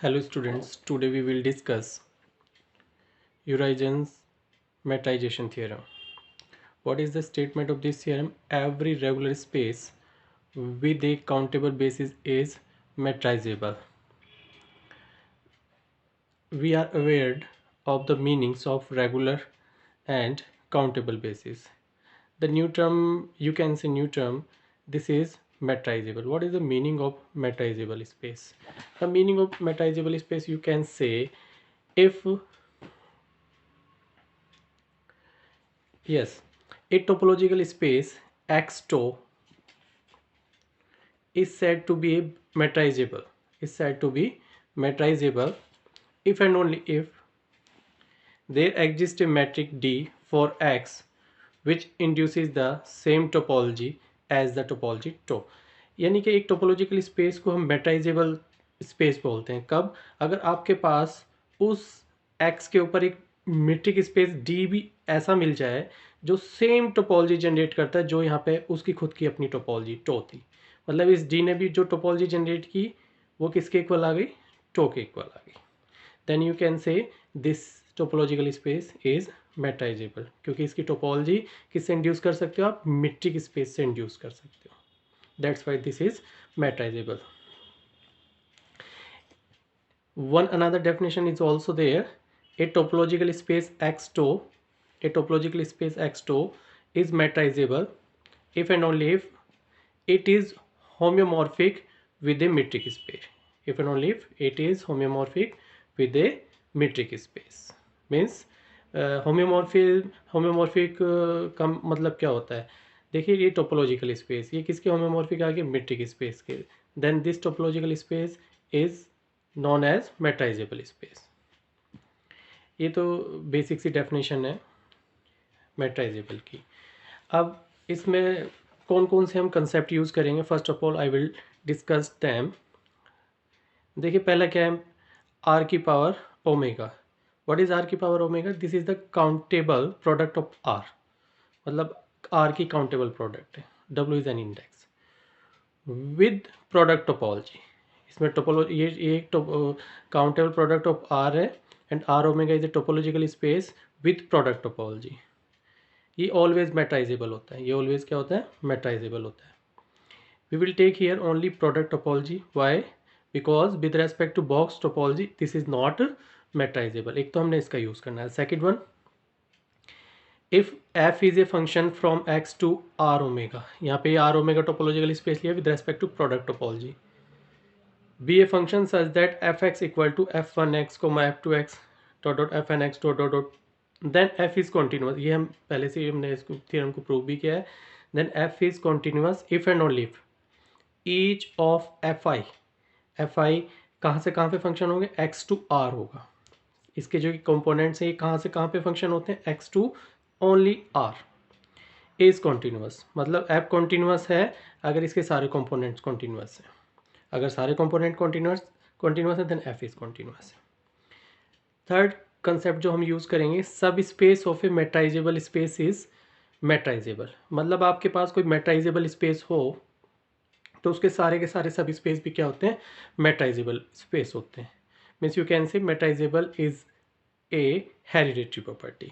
Hello students, today we will discuss Eurygen's metrization theorem. What is the statement of this theorem? Every regular space with a countable basis is metrizable. We are aware of the meanings of regular and countable basis. The new term, you can say new term, this is metrizable. What is the meaning of metrizable space? The meaning of metrizable space, you can say, if yes, a topological space X2 is said to be metrizable. Is said to be metrizable if and only if there exists a metric D for X which induces the same topology as the topology to. यानी कि एक topological space को हम मेट्राइजेबल space बोलते हैं कब, अगर आपके पास उस x के ऊपर एक मीट्रिक स्पेस D भी ऐसा मिल जाए जो सेम टोपोलॉजी जनरेट करता है जो यहाँ पे उसकी खुद की अपनी टोपोलॉजी टो थी. मतलब इस D ने भी जो टोपोलॉजी जनरेट की वो किसके इक्वल आ गई, टो के इक्वल आ गई. Then you can say this topological space is metrizable क्योंकि इसकी टोपोलॉजी किससे इंड्यूस कर सकते हो आप, मीट्रिक स्पेस से इंड्यूस कर सकते हो. That's why this is metrizable. One another definition is also there. A topological space X2, a topological space X2 is metrizable if and only if it is homeomorphic with a metric space. If and only if it is homeomorphic with a metric space. Means होम्योमॉर्फिक का मतलब क्या होता है. देखिए ये topological space, ये किसके homeomorphic आ गए, मेट्रिक स्पेस के. Then this topological space is non as metrizable space. ये तो बेसिक सी डेफिनेशन है मेट्राइजेबल की. अब इसमें कौन कौन से हम कंसेप्ट यूज़ करेंगे. First of all I will discuss them. देखिए पहला क्या है, आर की power omega. What is R की power omega, this is the countable product of R. मतलब आर की काउंटेबल प्रोडक्ट है. W is an index with product topology. इसमें टोपोलॉजी ये एक काउंटेबल प्रोडक्ट ऑफ आर है and R omega is a topological space with product topology. ये always मेट्राइजेबल होता है. ये ऑलवेज क्या होता है, मेट्राइजेबल होता है. We will take here only product topology. Why, because with respect to box topology this is not metrizable. एक तो हमने इसका यूज़ करना है. Second one, if F is a function from x to are omega. यहाँ पे R omega topological space लिया with respect to product topology. Be a function such that F x equal to F one X comma F two X dot dot f N x dot dot dot. Then F is continuous. ये हम पहले से हमने इसको theorem को prove भी किया है. Then F is continuous if and only if each of f i कहाँ से कहाँ पे फंक्शन होंगे, एक्स टू आर होगा. इसके जो कंपोनेंट्स हैं ये कहाँ से कहाँ पे फंक्शन होते हैं, X to only R. Is continuous मतलब एफ कॉन्टिन्यूस है अगर इसके सारे कंपोनेंट्स कॉन्टिन्यूस हैं. अगर सारे कंपोनेंट कॉन्टिन्यूस है then F is continuous. Third concept जो हम यूज़ करेंगे, sub space of a metrizable space is metrizable. मतलब आपके पास कोई मेट्राइजेबल स्पेस हो तो उसके सारे के सारे सब स्पेस भी क्या होते हैं, मेट्राइजेबल स्पेस होते हैं. Means you can say metrizable is a hereditary property.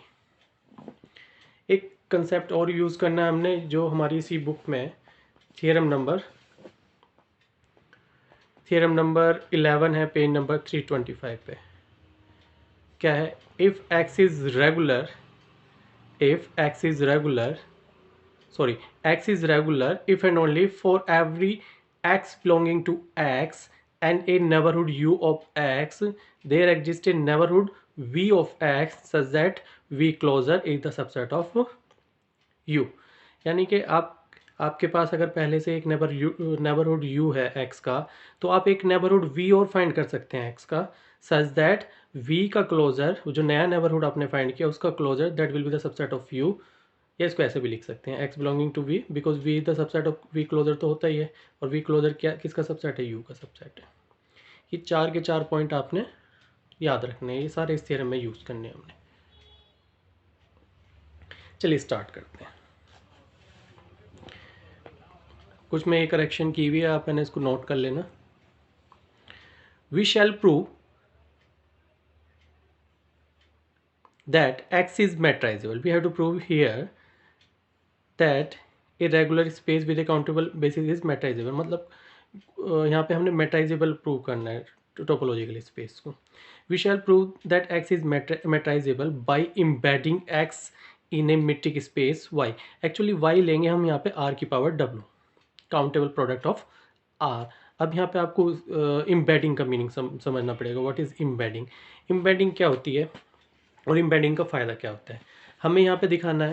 एक कंसेप्ट और यूज़ करना है हमने जो हमारी इसी बुक में थियरम नंबर 11 है, पेज नंबर 325 पे. क्या है, if x is regular if and only for every x belonging to x and a neighborhood u of x there exists a neighborhood v of x such that v closure is the subset of u. यानी कि आपके पास अगर पहले से एक neighbourhood u है x का, तो आप एक नेबरहुड v और फाइंड कर सकते हैं x का, सच दैट v का क्लोजर, जो नया नेबरहुड आपने फाइंड किया उसका closure that will be the subset of u. या इसको ऐसे भी लिख सकते हैं, x belonging to v because v the subset of v closure तो होता ही है और v क्लोजर क्या किसका सबसेट है, u का सबसेट है. ये चार के चार पॉइंट आपने याद रखने हैं. ये सारे इस थ्योरम में यूज़ करने हैं हमने. चलिए स्टार्ट करते हैं. कुछ में एक करेक्शन की हुई है, आप मैंने इसको नोट कर लेना. We shall prove that X is metrizable. We have to prove here that a regular space with a countable basis is metrizable. मतलब यहाँ पे हमने metrizable प्रूव करना है टोपोलॉजिकल स्पेस को. We shall prove that X is metrizable by embedding X in a metric space Y. Actually Y लेंगे हम यहाँ पे R की power W, countable product of R. अब यहाँ पे आपको एम्बेडिंग का मीनिंग समझना पड़ेगा. What is embedding? एम्बेडिंग क्या होती है और एम्बेडिंग का फ़ायदा क्या होता है? हमें यहाँ पे दिखाना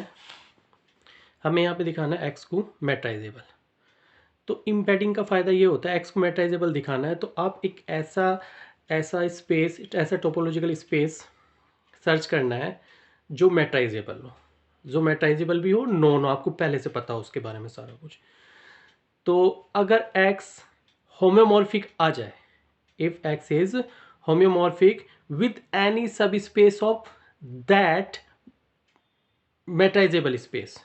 है एक्स को मेट्राइजेबल. तो एम्बेडिंग का फ़ायदा ये होता है, एक्स को मेट्राइजेबल दिखाना है तो आप एक ऐसा स्पेस, ऐसा टोपोलॉजिकल स्पेस सर्च करना है जो मेट्राइजेबल हो, जो मेट्राइजेबल भी हो, नोन हो, आपको पहले से पता हो उसके बारे में सारा कुछ. तो अगर x होम्योमॉर्फिक आ जाए, if x is homeomorphic with any sub space of that metrizable space.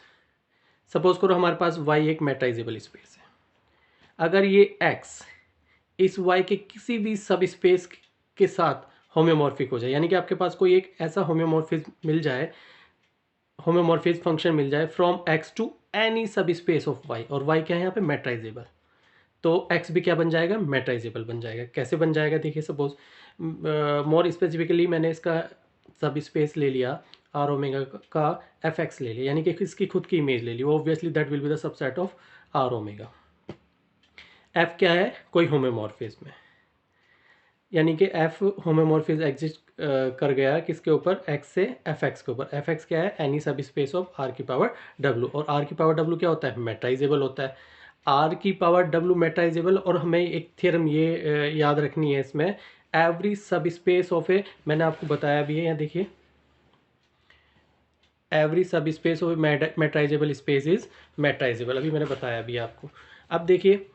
Suppose करो हमारे पास y एक मेट्राइजेबल स्पेस है. अगर ये x इस y के किसी भी सब स्पेस के साथ होम्योमॉर्फिक हो जाए, यानी कि आपके पास कोई एक ऐसा होम्योमॉर्फिज्म मिल जाए, होम्योमॉर्फिज्म फंक्शन मिल जाए from x to any sub space of y, और y क्या है यहाँ पे मेट्राइजेबल, तो x भी क्या बन जाएगा? मेट्राइजेबल बन जाएगा. कैसे बन जाएगा? देखिए सपोज मोर स्पेसिफिकली मैंने इसका सब स्पेस ले लिया, आर ओमेगा का एफ एक्स ले लिया, यानी कि इसकी खुद की इमेज ले ली. Obviously that will be the subset of R omega. F क्या है? कोई होम्योमॉर्फिज्म है, यानी कि एफ होम्योमॉर्फिज्म एग्जिस्ट कर गया किसके ऊपर? एक्स से एफ एक्स के ऊपर. एफ एक्स क्या है? Any sub space of r की पावर डब्ल्यू, और आर की पावर डब्ल्यू क्या होता है? मेट्राइजेबल होता है. आर की पावर डब्ल्यू मेट्राइजेबल. और हमें एक थ्योरम ये याद रखनी है इसमें, एवरी सब स्पेस ऑफ ए, मैंने आपको बताया भी है, यहाँ देखिए, एवरी सब स्पेस ऑफ मेट्राइजेबल स्पेस इज मेट्राइजेबल. अभी मैंने बताया भी आपको. अब देखिए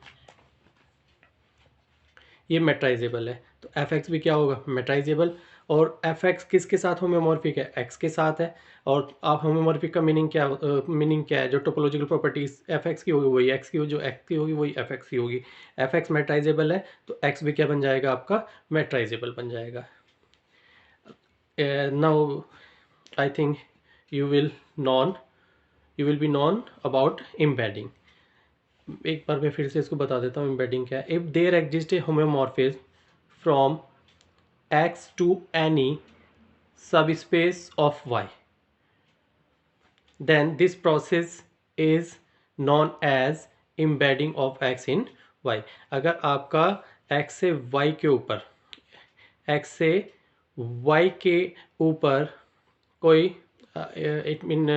ये मेट्राइजेबल है तो एफ एक्स भी क्या होगा? मेट्राइजेबल. और एफ एक्स किसके साथ होम्योमॉर्फिक है? एक्स के साथ है. और आप होम्योमॉर्फिक का मीनिंग क्या है? जो टोपोलॉजिकल प्रॉपर्टीज एफ एक्स की होगी वही एक्स की, जो एक्स की होगी वही एफ एक्स की होगी. एफ एक्स मेट्राइजेबल है तो एक्स भी क्या बन जाएगा? आपका मेट्राइजेबल बन जाएगा. Now I think you will be non about embedding. एक बार मैं फिर से इसको बता देता हूँ एम्बेडिंग क्या है. If there exist a homeomorphism from x to any subspace of y, then this process is known as embedding of x in y. अगर आपका x से y के ऊपर, x से y के ऊपर कोई इट मीन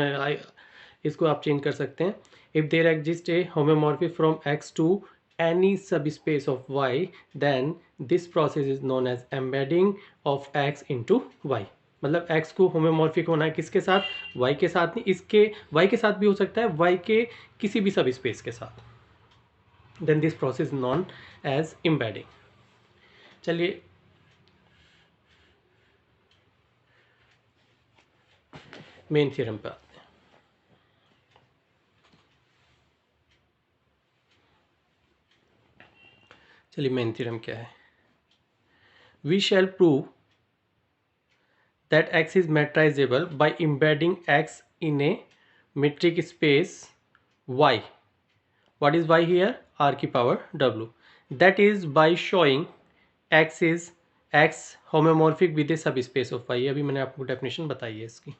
इसको आप चेंज कर सकते हैं. If there exist a homeomorphism from x to any subspace of y, then this process is known as embedding of x into y. मतलब x को होम्योमॉर्फिक होना है किसके साथ? y के साथ नहीं, इसके y के साथ भी हो सकता है, y के किसी भी सब स्पेस के साथ. then this process is known as embedding. चलिए मेन थ्योरम पे आते हैं. चलिए मेन थ्योरम क्या है? We shall prove that x is metrizable by embedding x in a metric space y. What is y here? R की power w. That is by showing x is x homomorphic with a subspace of y. अभी मैंने आपको definition बताई है इसकी.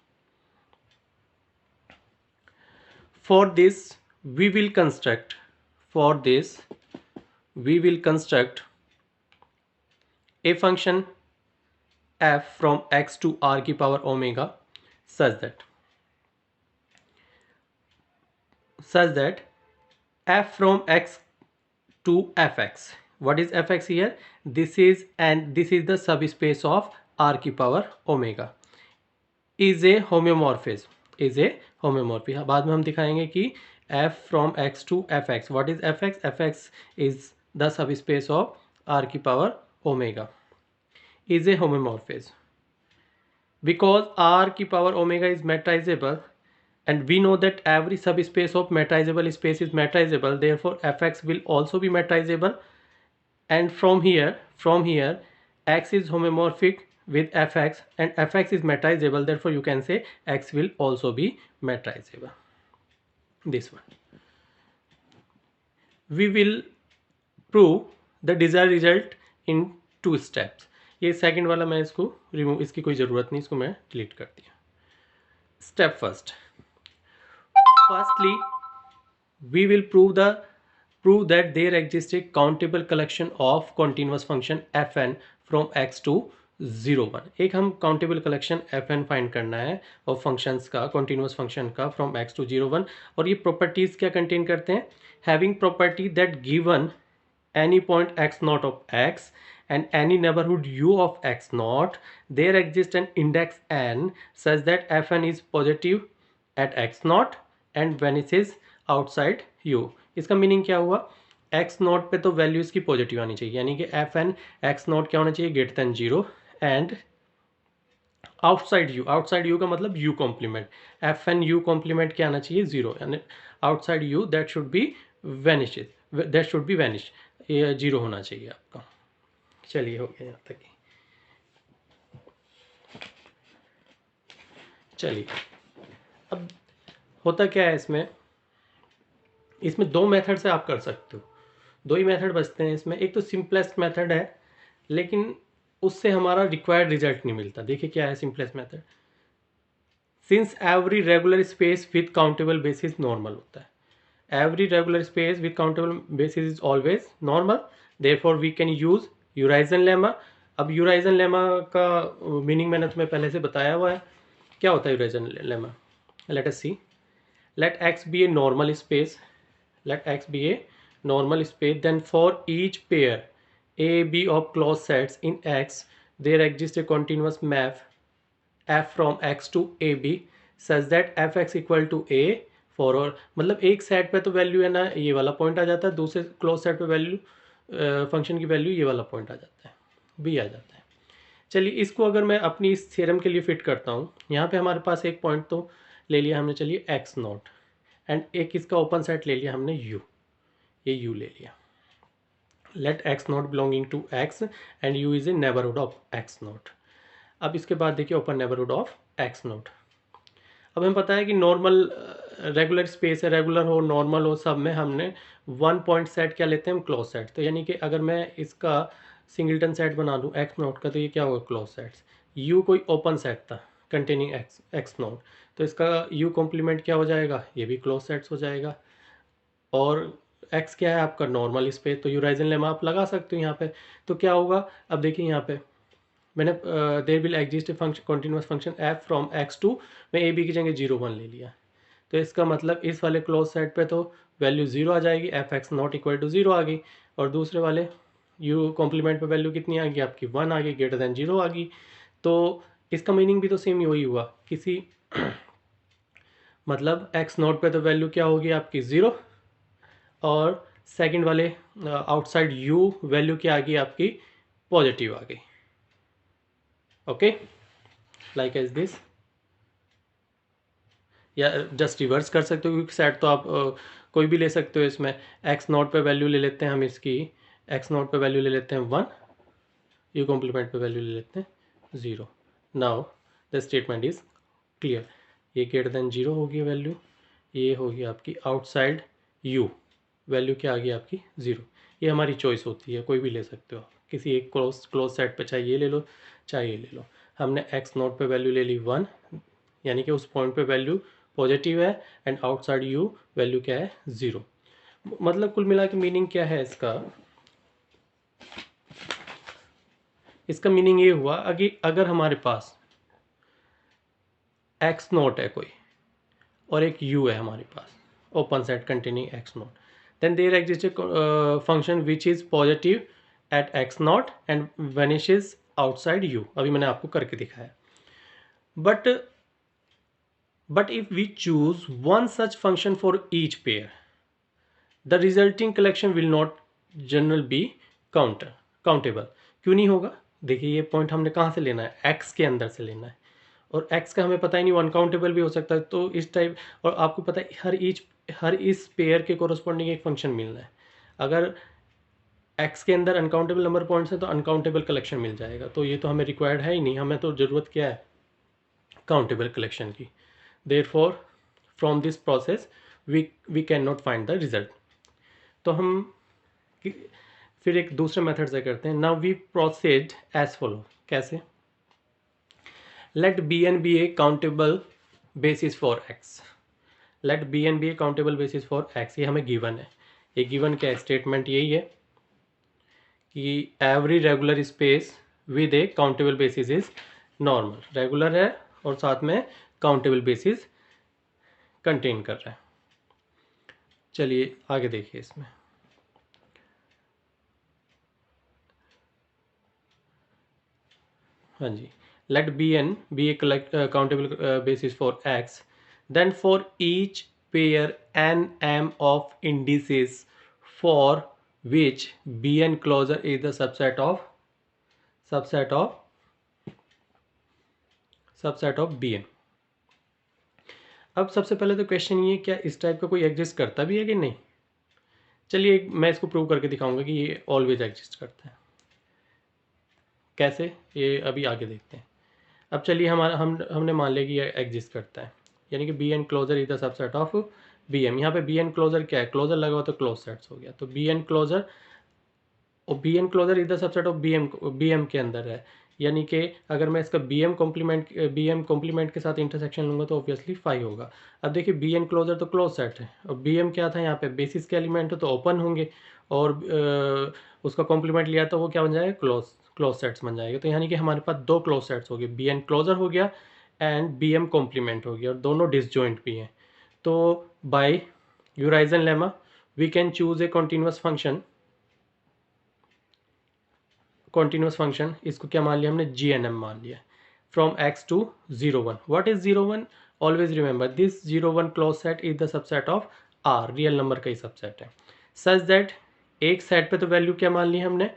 For this we will construct a function f from x to r की power omega such that f from x to fx. What is fx here? This is the subspace of r की power omega is a homeomorphism. बाद में हम दिखाएंगे कि f from x to fx. What is fx? fx is the subspace of r की power omega is a homomorphism. Because r की power omega is metrizable and we know that every subspace of metrizable space is metrizable, therefore fx will also be metrizable. And from here x is homomorphic with fx and fx is metrizable, therefore you can say x will also be metrizable. This one we will prove the desired result in 2 steps. ये second वाला मैं इसको remove, इसकी कोई ज़रूरत नहीं, इसको मैं डिलीट कर दिया. Step first, firstly we will prove that there exists a countable collection of continuous function fn from x to 0 1. एक हम काउंटेबल कलेक्शन fn फाइंड करना है और फंक्शंस का, कॉन्टिन्यूस फंक्शन का फ्रॉम x to 0 1. और ये प्रॉपर्टीज़ क्या कंटेन करते हैं? Having property that given any point x naught of x and any neighborhood u of x naught, there exists an index n such that fn is positive at x naught and vanishes outside u. इसका meaning क्या हुआ? x not पे तो value इसकी positive आनी चाहिए, यानी कि fn x नॉट क्या होना चाहिए? Greater than 0 and outside u, outside u का मतलब u complement, fn u complement क्या आना चाहिए? 0, यानी outside u that should be vanishes, that should be vanish, ये 0 होना चाहिए आपका. चलिए हो गया यहाँ तक ही. चलिए अब होता क्या है इसमें 2 मेथड से आप कर सकते हो, 2 ही मेथड बचते हैं इसमें. एक तो सिंपलेस्ट मेथड है, लेकिन उससे हमारा रिक्वायर्ड रिजल्ट नहीं मिलता. देखिए क्या है simplest method. Since every regular space with countable basis normal होता है, every regular space with countable basis is always normal, therefore we can use Urizen lemma. अब यूराइजन लेमा का मीनिंग मैंने तुम्हें पहले से बताया हुआ है. क्या होता है Urysohn lemma? Let us see. let x be a normal space, let x be a normal space, then for each pair a b of closed sets in x there exists a continuous map f from x to a b such that fx equal to a for और. मतलब एक set पे तो value है ना ये वाला point आ जाता है, दूसरे क्लोज सेट पे वैल्यू फंक्शन की वैल्यू ये वाला पॉइंट आ जाता है, बी आ जाता है. चलिए इसको अगर मैं अपनी इस थ्योरम के लिए फिट करता हूँ, यहाँ पे हमारे पास एक पॉइंट तो ले लिया हमने, चलिए एक्स नॉट, एंड एक इसका ओपन सेट ले लिया हमने यू, ये यू ले लिया. Let x not belonging to x and u is a neighbourhood of x not. अब इसके बाद देखिए open neighbourhood of x not. अब हमें पता है कि नॉर्मल रेगुलर स्पेस है, रेगुलर हो नॉर्मल हो सब में हमने 1 पॉइंट सेट क्या लेते हैं हम? Close set. तो यानी कि अगर मैं इसका सिंगल्टन सेट बना दूँ एक्स नॉट का, तो ये क्या होगा? Close sets. यू कोई ओपन सेट था कंटेनिंग एक्स नॉट, तो इसका यू कॉम्प्लीमेंट क्या हो जाएगा? ये भी क्लोज सेट्स हो जाएगा. और एक्स क्या है आपका? Normal space. तो यूराइजन लेमा आप लगा सकते हो यहाँ पे. तो क्या होगा? अब देखिए यहाँ पे मैंने there will exist function continuous function f from x to, मैं ए बी की जगह 0 1 ले लिया. तो इसका मतलब इस वाले क्लोज सेट पे तो वैल्यू 0 आ जाएगी, f x not equal to 0 आ गई. और दूसरे वाले यू कॉम्प्लीमेंट पे वैल्यू कितनी आ गई आपकी? 1 आ गई, ग्रेटर देन 0 आ गई. तो इसका मीनिंग भी तो सेम ही वही हुआ. किसी मतलब एक्स नॉट पे तो वैल्यू क्या होगी आपकी? 0, और सेकंड वाले आउटसाइड यू वैल्यू क्या आ गई आपकी? पॉजिटिव आ गई. Okay, like as this. या जस्ट रिवर्स कर सकते हो, क्योंकि सेट तो आप कोई भी ले सकते हो. इसमें एक्स नॉट पे वैल्यू ले लेते हैं हम इसकी, एक्स नॉट पे वैल्यू ले लेते हैं 1, यू कॉम्प्लीमेंट पे वैल्यू ले लेते हैं 0. Now the statement is clear. ये ग्रेटर देन 0 होगी वैल्यू, ये होगी आपकी आउटसाइड यू वैल्यू क्या आ गई आपकी? 0. ये हमारी चॉइस होती है, कोई भी ले सकते हो किसी एक क्लोज सेट पे, चाहे ये ले लो चाहे ये ले लो. हमने एक्स नॉट पे वैल्यू ले ली 1, यानी कि उस पॉइंट पे वैल्यू पॉजिटिव है, एंड आउटसाइड यू वैल्यू क्या है? 0. मतलब कुल मिला के मीनिंग क्या है इसका मीनिंग ये हुआ अगर हमारे पास एक्स नॉट है कोई और एक यू है हमारे पास open set containing x naught, then there exist a function which is positive at x not and vanishes outside U. अभी मैंने आपको करके दिखाया. But if we choose one such function for each pair, the resulting collection will not generally be countable. क्यों नहीं होगा? देखिए ये पॉइंट हमने कहाँ से लेना है? x के अंदर से लेना है, और x का हमें पता ही नहीं, अनकाउंटेबल भी हो सकता है. तो इस टाइप, और आपको पता है हर इस पेयर के कोरस्पॉन्डिंग एक फंक्शन मिलना है. अगर एक्स के अंदर अनकाउंटेबल नंबर पॉइंट्स है तो अनकाउंटेबल कलेक्शन मिल जाएगा, तो ये तो हमें रिक्वायर्ड है ही नहीं, हमें तो ज़रूरत क्या है, काउंटेबल कलेक्शन की। Therefore from this process we can not find the result. तो हम फिर एक दूसरे मेथड से करते हैं। Now we proceed as follow. कैसे? Let B N be a countable basis for X. Let B N be a countable basis for X, ये हमें गिवन है। ये गिवन क्या है? स्टेटमेंट यही है कि every regular space with A countable basis is normal. Regular है और साथ में काउंटेबल बेसिस कंटेन कर रहा है। चलिए आगे देखिए इसमें। हाँ जी, let B N be a countable basis for X, then for each pair N M of indices for which bn closure is the subset of bn। अब सबसे पहले तो क्वेश्चन ये, क्या इस टाइप का कोई एग्जिस्ट करता भी है कि नहीं? चलिए मैं इसको प्रूव करके दिखाऊंगा कि ये ऑलवेज एग्जिस्ट करता है। कैसे, ये अभी आगे देखते हैं। अब चलिए हमारा हमने मान लिया कि ये एग्जिस्ट करता है, यानी कि b n closure is the subset of b m. यहाँ पे बी एन क्लोजर क्या है? क्लोजर लगा हुआ तो क्लोज सेट्स हो गया, तो बी एन क्लोजर, और बी एन क्लोजर इधर सबसेट ऑफ बी एम के अंदर है, यानी कि अगर मैं इसका बी एम कॉम्प्लीमेंट के साथ इंटरसेक्शन लूँगा तो ऑब्वियसली 5 होगा। अब देखिए बी एन क्लोजर तो क्लोज सेट है, और बी एम क्या था यहाँ पे? बेसिस के एलिमेंट तो ओपन होंगे, और उसका कॉम्प्लीमेंट लिया तो वो क्या बन जाएगा? क्लोज सेट्स बन जाएगा। तो यानी कि हमारे पास दो क्लोज सेट्स हो गए, बी एन क्लोजर हो गया एंड बी एम कॉम्प्लीमेंट हो गया, और दोनों डिसजॉइंट भी हैं। तो by Urysohn lemma we can choose a continuous function, इसको क्या मान लिया हमने? जी एन एम मान लिया, from x to 0 1। What is 0 1? Always remember this 0 1 close set is the subset of r, real number का ही सबसेट है, सच दैट एक सेट पे तो वैल्यू क्या मान ली हमने?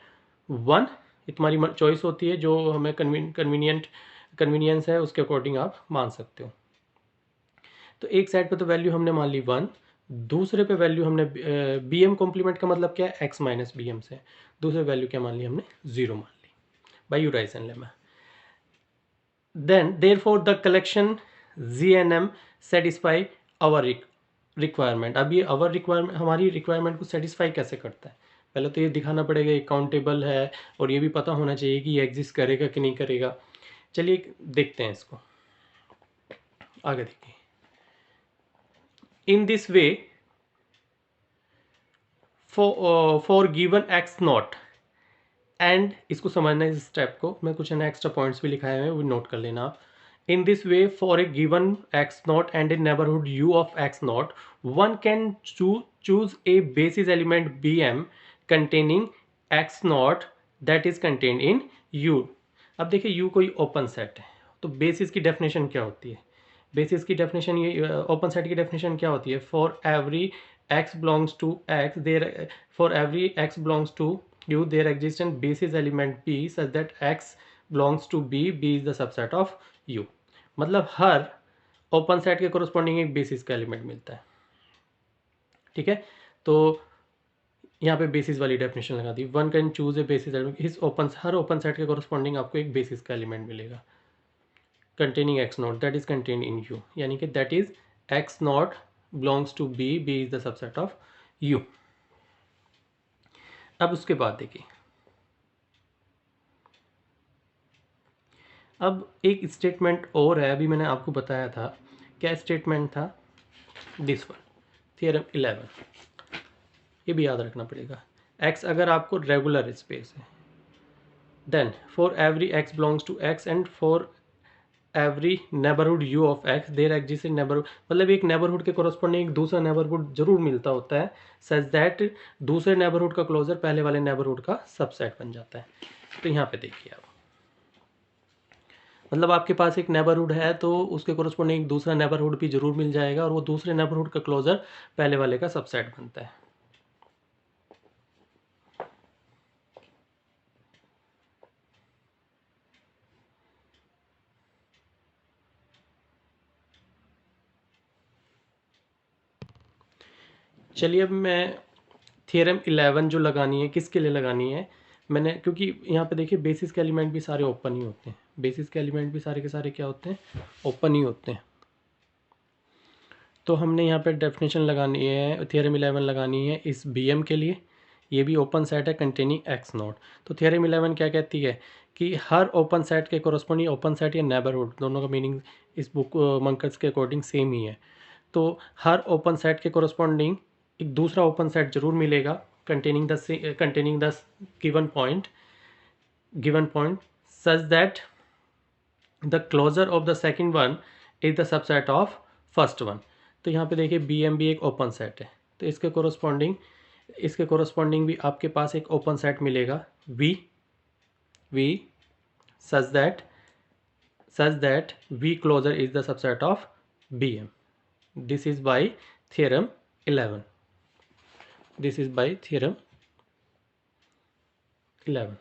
1। ये तुम्हारी चॉइस होती है, जो हमें कन्वीनियंस है उसके अकॉर्डिंग आप मान सकते हो। तो एक सेट पे तो वैल्यू हमने मान ली 1, दूसरे पे वैल्यू हमने बी एम कॉम्प्लीमेंट का मतलब क्या है? एक्स माइनस बी एम से, दूसरे वैल्यू क्या मान ली हमने? 0 मान ली by Urysohn lemma. Then therefore the collection G N M satisfy our requirement. अब ये आवर रिक्वायरमेंट, हमारी रिक्वायरमेंट को सेटिस्फाई कैसे करता है? पहले तो ये दिखाना पड़ेगा ये काउंटेबल है, और ये भी पता होना चाहिए कि ये एग्जिस्ट करेगा कि नहीं करेगा। चलिए देखते हैं इसको, आगे देखिए। इन this way for given x not, and इसको समझना है, इस स्टेप को मैं कुछ ना एक्स्ट्रा पॉइंट्स भी लिखाए हुए हैं, वो नोट कर लेना आप। In this way for a given x not and a neighbourhood u of x not, one can choose a basis element b m containing x not that is contained in u. अब देखिए you कोई open set है, तो basis की definition क्या होती है? Basis की डेफिनेशन, ये ओपन सेट की डेफिनेशन क्या होती है? For every x belongs to x, there for every x belongs to u there exists an basis element b such that x belongs to b, b is the subset of u। मतलब हर open set के corresponding एक basis का element मिलता है, ठीक है? तो यहाँ पे बेसिस वाली डेफिनेशन लगा दी, one can choose a basis element, इस हर ओपन सेट के कोरस्पॉन्डिंग आपको एक बेसिस का एलिमेंट मिलेगा containing x naught that is contained in u, यानी कि that is x naught belongs to b, b is the subset of u। अब उसके बाद देखिए, अब एक स्टेटमेंट और है, अभी मैंने आपको बताया था, क्या स्टेटमेंट था? दिस वन, थियरम 11, ये भी याद रखना पड़ेगा। x अगर आपको रेगुलर स्पेस है, then for every x belongs to x and for every neighbourhood u of x there exist in neighbourhood, मतलब एक नेबरहुड के कोरस्पॉन्डिंग एक दूसरा नेबरहुड जरूर मिलता होता है, सच दैट दूसरे नेबरहुड का क्लोजर पहले वाले नेबरहुड का सबसेट बन जाता है। तो यहाँ पे देखिए आप, मतलब आपके पास एक नेबरहुड है तो उसके कोरस्पॉन्डिंग एक दूसरा नेबरहुड भी जरूर मिल जाएगा, और वो दूसरे नेबरहुड का क्लोजर पहले वाले का सबसेट बनता है। चलिए अब मैं थियरम 11 जो लगानी है किसके लिए लगानी है, मैंने क्योंकि यहाँ पे देखिए बेसिस के एलिमेंट भी सारे ओपन ही होते हैं, बेसिस के एलिमेंट भी सारे के सारे क्या होते हैं, ओपन ही होते हैं। तो हमने यहाँ पे डेफिनेशन लगानी है, थियरम 11 लगानी है इस BM के लिए, ये भी ओपन सेट है कंटेनिंग एक्स नॉट। तो थियरम 11 क्या कहती है कि हर ओपन सेट के कोरस्पॉन्डिंग, ओपन सेट या नेबरहुड दोनों का मीनिंग इस बुक मंकर्स के अकॉर्डिंग सेम ही है। तो हर ओपन सेट के कोरस्पॉन्डिंग एक दूसरा ओपन सेट जरूर मिलेगा containing the given point such that the closure of the second one is the subset of first one. तो यहाँ पे देखिए BM भी एक ओपन सेट है, तो इसके कोरस्पॉन्डिंग भी आपके पास एक ओपन सेट मिलेगा V such that V closure is the subset of BM. This is by theorem 11. This is by theorem 11.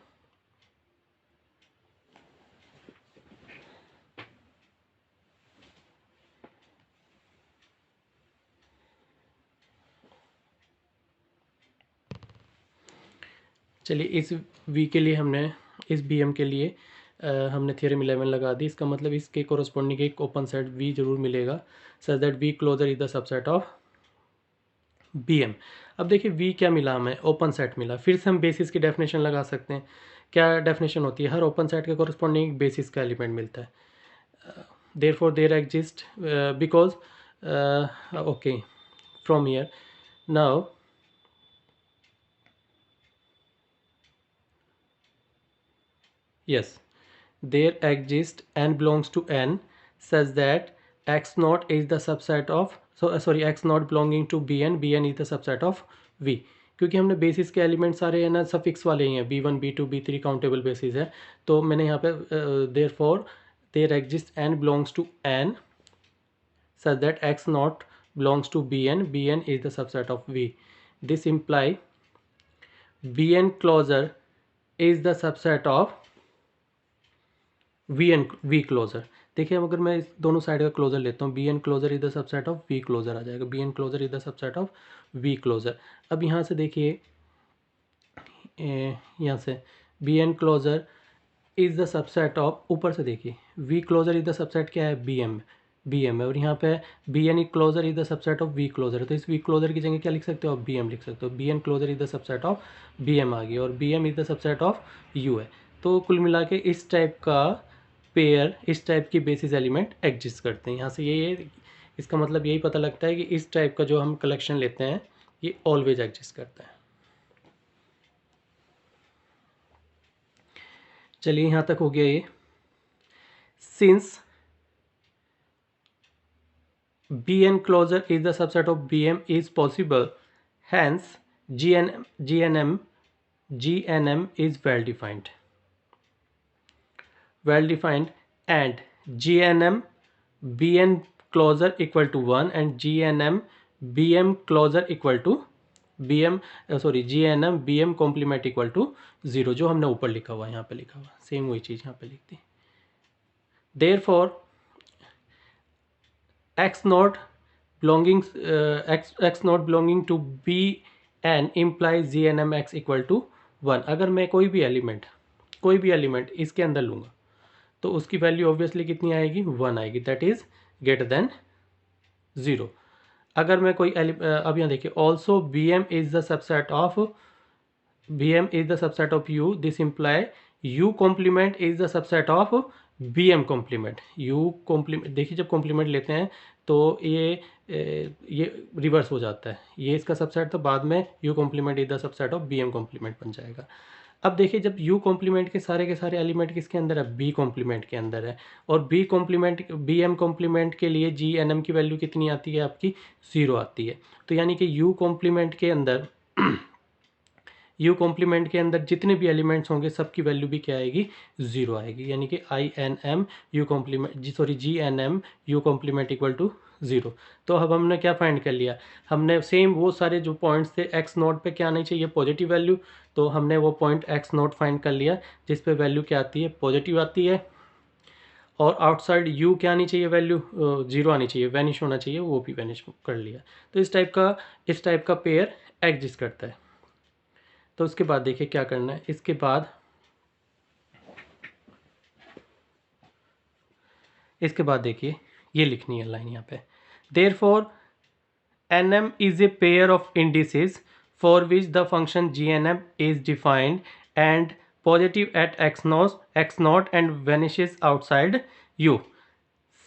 चलिए इस V के लिए हमने, इस BM के लिए हमने थियरम 11 लगा दी। इसका मतलब इसके कोरस्पॉन्डिंग एक ओपन सेट V जरूर मिलेगा such that V closure is the subset of BM। अब देखिए V क्या मिला हमें, ओपन सेट मिला। फिर से हम बेसिस की डेफिनेशन लगा सकते हैं। क्या डेफिनेशन होती है, हर ओपन सेट के कोरस्पॉन्डिंग बेसिस का एलिमेंट मिलता है। therefore there exist because okay from here now yes there exists n belongs to n such that x naught is the subset of x naught belonging to bn is the subset of V। क्योंकि हमने basis के element सारे है ना suffix वाले ही हैं, B1 B2 B3 countable basis है। तो मैंने यहाँ पे therefore there exists n belongs to n such that x naught belongs to bn is the subset of V। this imply bn closure is the subset of V closure। देखिए अब अगर मैं इस दोनों साइड का क्लोजर लेता हूँ, BN closure is the subset of V closure आ जाएगा, BN closure is the subset of V closure. अब यहाँ से देखिए, यहाँ से BN closure is the subset of, ऊपर से देखिए V closure is the subset क्या है, BM है, और यहाँ पे BN closure is the subset of V closure है। तो इस V क्लोजर की जगह क्या लिख सकते हो आप, BM लिख सकते हो। BN closure is the subset of BM आ गई, और BM is the subset of U है। तो कुल मिला के इस टाइप का पेयर, इस टाइप की बेसिस एलिमेंट एग्जिस्ट करते हैं। यहाँ से ये इसका मतलब यही पता लगता है कि इस टाइप का जो हम कलेक्शन लेते हैं ये ऑलवेज एग्जिस्ट करता है। चलिए यहाँ तक हो गया ये। Since BN closure is the subset of BM is possible, hence GNM is well defined and GNM BN closure equal to 1 and GNM BM closure equal to GNM BM complement equal to 0, जो हमने ऊपर लिखा हुआ है, यहाँ पे लिखा हुआ सेम वही चीज़ यहाँ पे लिख दी। therefore x naught belonging to BN implies GNM x equal to 1। अगर मैं कोई भी एलिमेंट इसके अंदर लूँगा तो उसकी वैल्यू ऑब्वियसली कितनी आएगी, 1 आएगी, दैट इज ग्रेटर देन 0। अगर मैं कोई अब यहाँ देखिए, also BM is the subset of U, this imply U complement is the subset of BM complement. U complement देखिए, जब कॉम्प्लीमेंट लेते हैं तो ये रिवर्स हो जाता है, ये इसका सबसेट, तो बाद में U complement is the subset of BM complement बन जाएगा। अब देखिए, जब U कॉम्प्लीमेंट के सारे एलिमेंट किसके अंदर है, B कॉम्प्लीमेंट के अंदर है, और BM कॉम्प्लीमेंट के लिए GNM की वैल्यू कितनी आती है आपकी, 0 आती है। तो यानी कि U कॉम्प्लीमेंट के अंदर जितने भी एलिमेंट्स होंगे सबकी वैल्यू भी क्या आएगी, 0 आएगी, यानी कि GNM U complement equal to 0। तो अब हमने क्या फाइंड कर लिया, हमने सेम वो सारे जो पॉइंट्स थे x नोट पे क्या आनी चाहिए, पॉजिटिव वैल्यू, तो हमने वो पॉइंट x नोट फाइंड कर लिया जिस पे वैल्यू क्या आती है, पॉजिटिव आती है, और आउटसाइड U क्या आनी चाहिए, वैल्यू 0 आनी चाहिए, वैनिश होना चाहिए, वो भी वैनिश कर लिया। तो इस टाइप का पेयर एग्जिस्ट करता है। तो उसके बाद देखिए क्या करना है, इसके बाद देखिए ये लिखनी है लाइन यहाँ पे, therefore nm is a pair of indices for which the function gnm is defined and positive at x0 and vanishes outside u.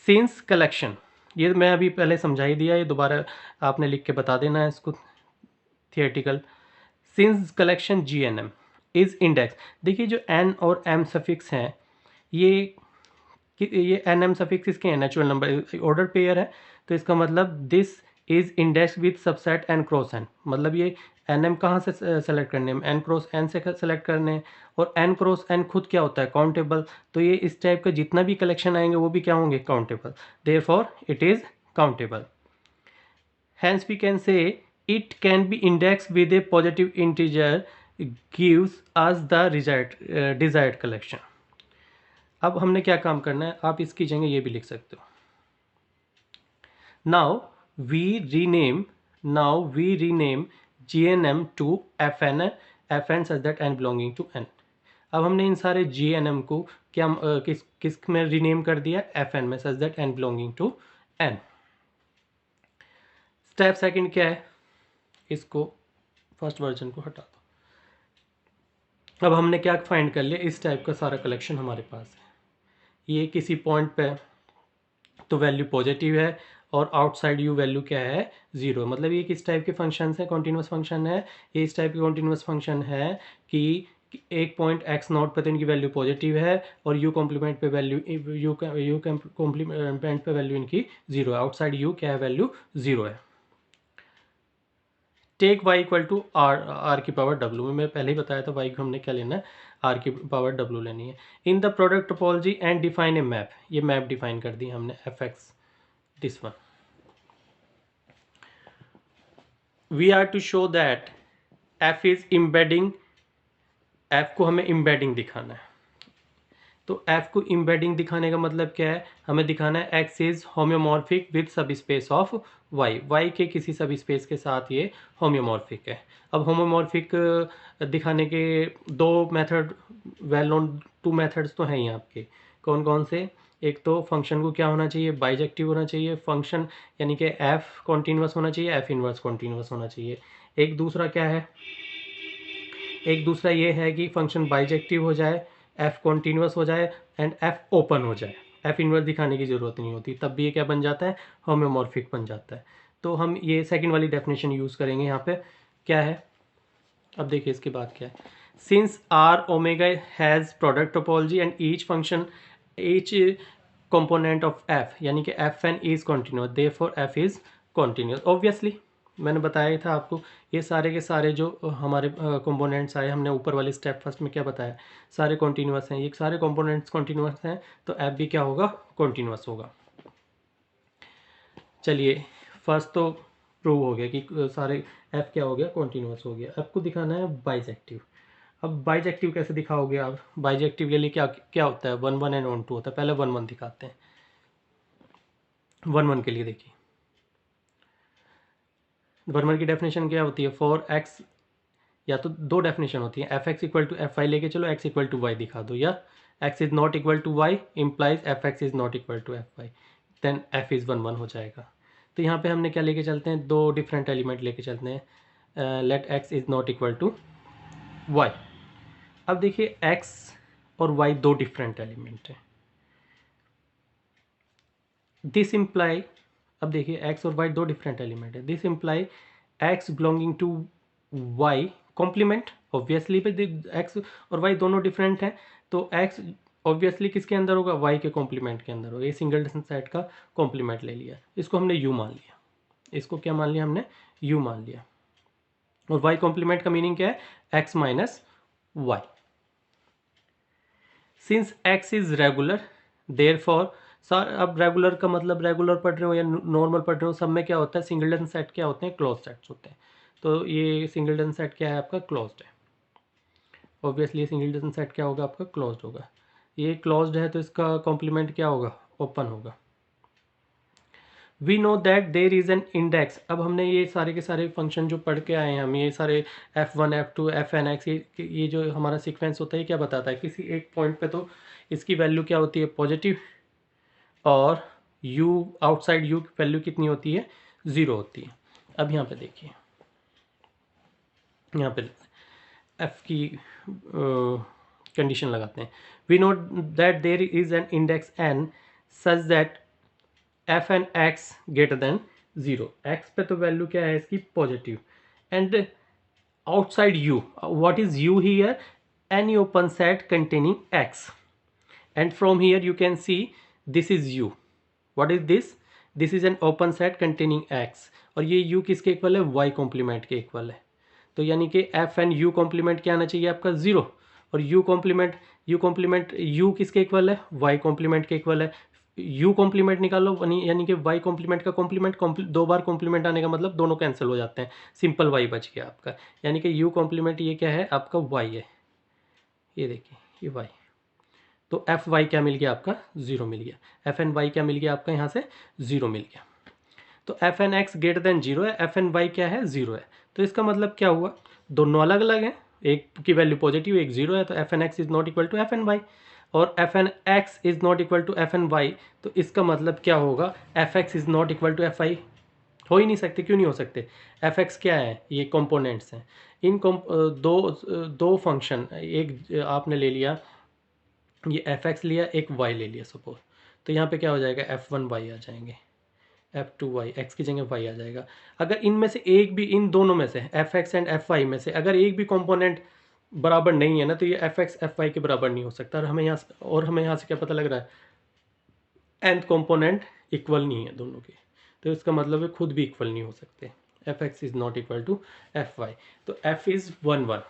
Since collection, ये मैं अभी पहले समझा ही दिया, ये दोबारा आपने लिख के बता देना है इसको theoretical. Since collection gnm is index, देखिए जो n और m सफिक्स हैं ये एन एम सफिक्स इसके हैं नेचुरल नंबर ऑर्डर पेयर है, तो इसका मतलब this is index with subset n cross n, मतलब ये एन एम कहाँ से सेलेक्ट करने हैं, एन क्रॉस एन से सेलेक्ट करने हैं, और एन क्रॉस एन खुद क्या होता है, काउंटेबल, तो ये इस टाइप का जितना भी कलेक्शन आएंगे वो भी क्या होंगे, countable, therefore it is countable. Hence we can say it can be indexed with a positive integer gives us the desired collection. अब हमने क्या काम करना है, आप इसकी जगह ये भी लिख सकते हो, now we rename GNM to FN such that n belonging to n। अब हमने इन सारे GNM को क्या किस में रीनेम कर दिया, FN में, such that n belonging to n। Step second क्या है, इसको फर्स्ट वर्जन को हटा दो। अब हमने क्या फाइंड कर लिया, इस टाइप का सारा कलेक्शन हमारे पास है, ये किसी पॉइंट पे तो वैल्यू पॉजिटिव है और आउटसाइड यू वैल्यू क्या है, जीरो, मतलब ये किस टाइप के फंक्शन है, कॉन्टिन्यूस फंक्शन है, ये इस टाइप के कॉन्टिन्यूस फंक्शन है कि एक पॉइंट x0 पे तो इनकी वैल्यू पॉजिटिव है और u कॉम्प्लीमेंट पे वैल्यू यू कॉम्प्लीमेंट पे वैल्यू इनकी जीरो है, आउटसाइड u क्या है, वैल्यू जीरो है। Take y equal to r की पावर w, में पहले ही बताया था y को हमने क्या लेना है, r की पावर w लेनी है। In the product topology and define a map, ये मैप डिफाइन कर दी हमने fx, this one. We are to show that f is embedding, f को हमें इम्बेडिंग दिखाना है, तो f को इम्बेडिंग दिखाने का मतलब क्या है, हमें दिखाना है x इज होम्योमॉर्फिक विद सब स्पेस ऑफ y के किसी सब स्पेस के साथ ये होम्योमॉर्फिक है। अब होम्योमॉर्फिक दिखाने के दो method, well known two methods तो हैं ही आपके, कौन कौन से, एक तो फंक्शन को क्या होना चाहिए, बाइजेक्टिव होना चाहिए फंक्शन, यानी कि f कॉन्टीन्यूस होना चाहिए, f इनवर्स कॉन्टीन्यूस होना चाहिए। एक दूसरा क्या है, एक दूसरा ये है कि फंक्शन बाइजेक्टिव हो जाए, f कॉन्टीन्यूस हो जाए एंड f ओपन हो जाए, f इनवर्स दिखाने की ज़रूरत नहीं होती, तब भी ये क्या बन जाता है, होम्योमॉर्फिक बन जाता है। तो हम ये सेकंड वाली डेफिनेशन यूज़ करेंगे यहाँ पे, क्या है, अब देखिए इसके बाद क्या है, since r omega has product topology and each function each component of f, यानी कि f n is continuous, therefore f is continuous. Obviously मैंने बताया ही था आपको, ये सारे के सारे जो हमारे कंपोनेंट्स आए, हमने ऊपर वाले स्टेप फर्स्ट में क्या बताया, सारे कॉन्टीन्यूस हैं, ये सारे कंपोनेंट्स कॉन्टीन्यूस हैं, तो f भी क्या होगा, कॉन्टीन्यूस होगा। चलिए फर्स्ट तो प्रूव हो गया कि सारे f क्या हो गया, कॉन्टीन्यूस हो गया। आपको दिखाना है बाइजेक्टिव। अब बाइजेक्टिव कैसे दिखाओगे आप, बाइजेक्टिव के लिए क्या क्या होता है, 1 1 एंड 1 2 होता है, पहले 1 1 दिखाते हैं। 1 1 के लिए देखिए, 1 1 की डेफिनेशन क्या होती है, फॉर x, या तो दो डेफिनेशन होती है, f x equal to F y लेके चलो, एक्स इक्वल टू वाई दिखा दो, या x is not equal to y implies f x is not equal to F y, then f is 1 1 हो जाएगा। तो यहाँ पे हमने क्या लेके चलते हैं, दो डिफरेंट एलिमेंट लेके चलते हैं, let x is not equal to y. अब देखिए एक्स और वाई दो डिफरेंट एलिमेंट हैं, दिस इम्प्लाई, अब देखिए एक्स और वाई दो डिफरेंट एलिमेंट है, this imply x belonging to y complement, obviously x और वाई दोनों डिफरेंट हैं, तो एक्स ऑब्वियसली किसके अंदर होगा, वाई के कॉम्प्लीमेंट के अंदर होगा, ये सिंगल सेट का कॉम्प्लीमेंट ले लिया, इसको हमने यू मान लिया, इसको क्या मान लिया हमने, यू मान लिया। और वाई कॉम्प्लीमेंट का मीनिंग क्या है, x minus y. Since x is regular, therefore sir, अब रेगुलर का मतलब रेगुलर पढ़ रहे हो या नॉर्मल पढ़ रहे हो, सब में क्या होता है, सिंगलटन सेट क्या होते हैं, क्लोज सेट्स होते हैं, तो ये सिंगलटन सेट क्या है आपका, क्लोज्ड है। ऑब्वियसली सिंगलटन सेट क्या होगा आपका, क्लोज्ड होगा, ये क्लोज्ड है तो इसका कॉम्प्लीमेंट क्या होगा, ओपन होगा। We know that there is an index. अब हमने ये सारे के सारे फंक्शन जो पढ़ के आए हैं हम, ये सारे f1 f2 fnx, ये जो हमारा सीक्वेंस होता है क्या बताता है, किसी एक पॉइंट पे तो इसकी वैल्यू क्या होती है, पॉजिटिव, और u आउटसाइड u की वैल्यू कितनी होती है, 0 होती है। अब यहाँ पे देखिए, यहाँ पे f की कंडीशन लगाते हैं। We know that there is an index n such that f N x greater than 0। X पे तो वैल्यू क्या है इसकी, positive, and outside u, what is u here, any open set containing x, and from here you can see this is u, what is this is an open set containing x, और ये u किसके equal है, y complement के equal है। तो यानी कि f N you compliment क्या आना चाहिए आपका, 0, और u कॉम्प्लीमेंट u किसके इक्वल है, y कॉम्प्लीमेंट के इक्वल है। u कॉम्प्लीमेंट निकालो, यानी कि y कॉम्प्लीमेंट का कॉम्प्लीमेंट, दो बार कॉम्प्लीमेंट आने का मतलब दोनों कैंसिल हो जाते हैं, सिंपल y बच गया आपका। यानी कि u कॉम्प्लीमेंट ये क्या है आपका, y है, ये देखिए ये y, तो एफ वाई क्या मिल गया आपका, 0 मिल गया। एफ एन वाई क्या मिल गया आपका, यहाँ से 0 मिल गया। तो F N x greater than 0 है, एफ एन वाई क्या है, 0 है। तो इसका मतलब क्या हुआ, दोनों अलग अलग हैं, एक की वैल्यू पॉजिटिव, एक 0 है, तो F N X is not equal to F N Y, और F N X is not equal to F N Y. तो इसका मतलब क्या होगा, F x is not equal to F Y, हो ही नहीं सकते। क्यों नहीं हो सकते, एफ एक्स क्या है, ये कंपोनेंट्स हैं। इन दो फंक्शन, एक आपने ले लिया, ये एफ एक्स लिया, एक वाई ले लिया सपोज, तो यहाँ पे क्या हो जाएगा, एफ वन वाई आ जाएंगे, एफ टू वाई, एक्स की जगह वाई आ जाएगा। अगर इनमें से एक भी, इन दोनों में से f x and f y में से अगर एक भी कंपोनेंट बराबर नहीं है ना, तो ये एफ एक्स एफ वाई के बराबर नहीं हो सकता। और हमें यहाँ से क्या पता लग रहा है, nth कंपोनेंट इक्वल नहीं है दोनों के, तो इसका मतलब है खुद भी इक्वल नहीं हो सकते। F x is not equal to F y, तो एफ इज 1 1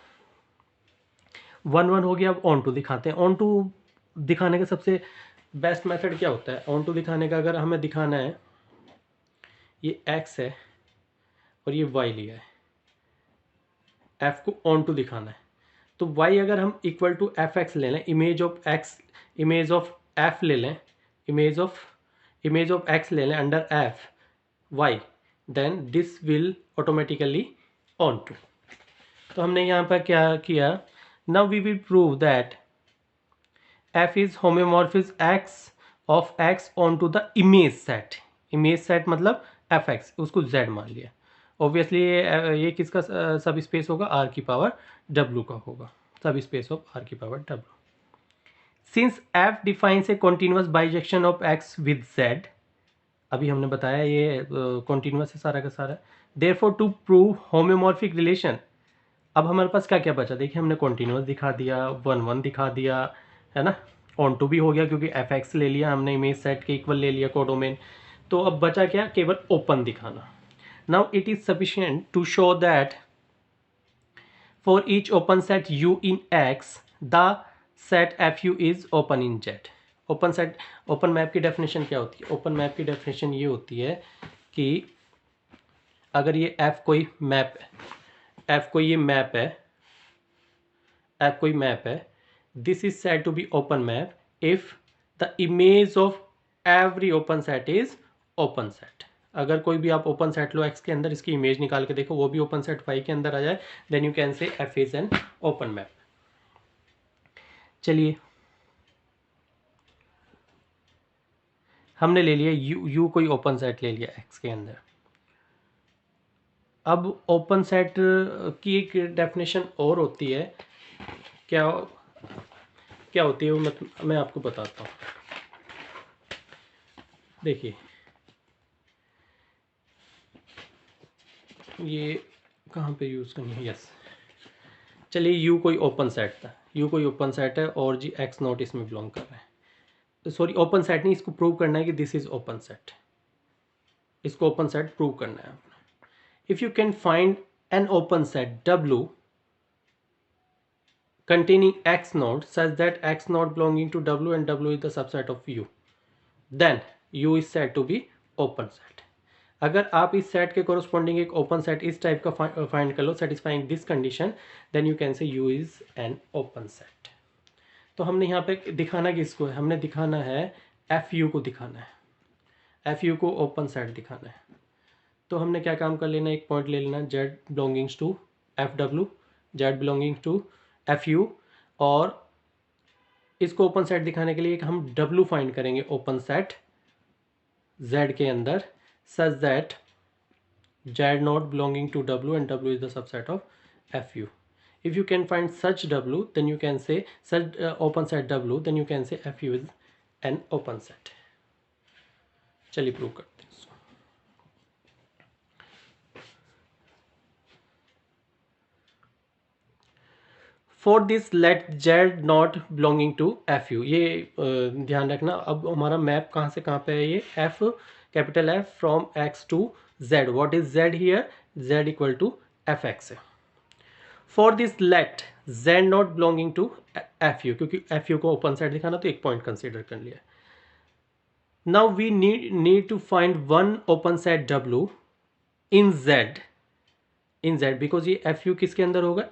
1 1 हो गया। अब ऑन टू दिखाते हैं। ऑन टू दिखाने का सबसे बेस्ट मेथड क्या होता है, ऑन टू दिखाने का, अगर हमें दिखाना है ये x है और ये y लिया है, f को ऑन टू दिखाना है, तो y अगर हम इक्वल टू एफ एक्स ले लें, image of x, image of f ले लें, इमेज ऑफ x ले लें under f y, then this will automatically onto. तो हमने यहाँ पर क्या किया, now we will prove that f is homeomorphism x of x onto the image set। Image set मतलब fx, उसको z मान लिया। ऑब्वियसली ये किसका सब स्पेस होगा, r की पावर w का होगा, सब स्पेस ऑफ r की power w। Since f defines a continuous bijection of x with z, अभी हमने बताया ये कॉन्टिन्यूस है सारा का सारा। देयरफॉर टू प्रूव होम्योमॉर्फिक रिलेशन, अब हमारे पास क्या क्या बचा, देखिए हमने कॉन्टिन्यूस दिखा दिया, 1 1 दिखा दिया, है ना, ऑन टू भी हो गया क्योंकि एफ एक्स ले लिया हमने, इमेज सेट के इक्वल ले लिया कोडोमेन। तो अब बचा क्या, केवल ओपन दिखाना। Now it is sufficient to show that for each open set u in x the set f u is open in z। Open set, open map की डेफिनेशन क्या होती है, ओपन मैप की डेफिनेशन ये होती है कि अगर ये f कोई मैप है, f कोई ये मैप है, f कोई मैप है, this is said to be open map if the image of every open set is open set। अगर कोई भी आप ओपन सेट लो x के अंदर, इसकी इमेज निकाल के देखो, वो भी ओपन सेट y के अंदर आ जाए, then you can say f is an open map। चलिए हमने ले लिया u कोई ओपन सेट ले लिया x के अंदर। अब ओपन सेट की एक डेफिनेशन और होती है, क्या क्या होती है वो मैं आपको बताता हूँ। देखिए ये कहाँ पे यूज़ करनी है, यस, चलिए u कोई ओपन सेट था, u कोई ओपन सेट है और जी x नॉट इसमें बिलोंग कर रहा है, सॉरी ओपन सेट नहीं, इसको प्रूव करना है कि दिस इज ओपन सेट, इसको ओपन सेट प्रूव करना है आपने। If you can find N open set w containing x node such that x node belonging to w and w is the subset of u, then u is said to be open set। अगर आप इस set के corresponding एक open set इस type का find कर लो satisfying this condition, then you can say u is an open set. तो हमने यहाँ पे दिखाना किसको है, हमने दिखाना है एफ यू को दिखाना है। एफ यू को ओपन सेट दिखाना है, तो हमने क्या काम कर लेना, एक पॉइंट ले लेना जेड बिलोंगिंग्स टू एफ डब्ल्यू, z belonging to F u, और इसको ओपन सेट दिखाने के लिए हम डब्ल्यू फाइंड करेंगे ओपन सेट जेड के अंदर, such that Z not belonging to W and W is the subset of FU. If you can find such W, then you can say such open set W, then you can say FU is an open set. चलिए prove करते हैं इसको. For this let Z not belonging to FU. ये ध्यान रखना. अब हमारा map कहाँ से कहाँ पे है, ये F capital F from X to Z. What is Z here? Z equal to fx है. For this let Z not belonging to FU, क्योंकि FU को ओपन सेट दिखाना तो एक पॉइंट कंसीडर कर लिया. Now we need to find one open set W in Z because ये FU किसके अंदर होगा,